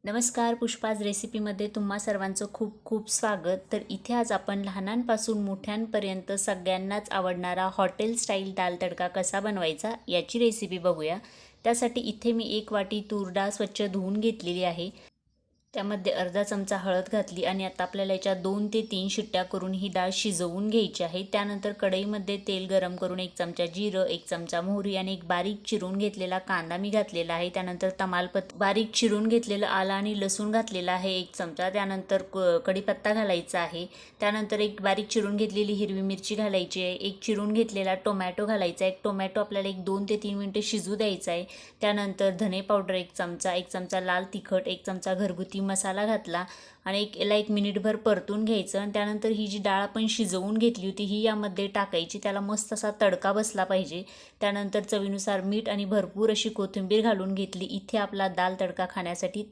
नमस्कार, पुष्पाज रेसिपीमध्ये तुम्हा सर्वांचं खूप खूप स्वागत. तर इथे आज आपण लहानांपासून मोठ्यांपर्यंत सगळ्यांनाच आवडणारा हॉटेल स्टाईल दाल तडका कसा बनवायचा याची रेसिपी बघूया. त्यासाठी इथे मी 1 वाटी तूर डाळ स्वच्छ धुवून घेतलेली आहे. त्यामध्ये अर्धा चमचा हळद घातली आणि आता आपल्याला याच्या 2 ते 3 शिट्ट्या करून ही डाळ शिजवून घ्यायची आहे. त्यानंतर कढईमध्ये तेल गरम करून 1 चमचा जिरं, 1 चमचा मोहरी आणि एक बारीक चिरून घेतलेला कांदा मी घातलेला आहे. त्यानंतर तमालपत्र, बारीक चिरून घेतलेलं आलं आणि लसूण घातलेला आहे 1 चमचा. त्यानंतर कढीपत्ता घालायचा आहे. त्यानंतर एक बारीक चिरून घेतलेली हिरवी मिरची घालायची आहे. एक चिरून घेतलेला टोमॅटो घालायचा आहे. एक टोमॅटो आपल्याला 2 ते 3 मिनिटं शिजू द्यायचा आहे. त्यानंतर धने पावडर 1 चमचा, 1 चमचा लाल तिखट, 1 चमचा घरगुती मसाला घातला आणि याला 1 मिनिटभर परतून घ्यायचं. आणि त्यानंतर ही जी डाळ आपण शिजवून घेतली होती ही यामध्ये टाकायची. त्याला मस्त असा तडका बसला पाहिजे. त्यानंतर चवीनुसार मीठ आणि भरपूर अशी कोथिंबीर घालून घेतली. इथे आपला दाल तडका खाण्यासाठी तयार.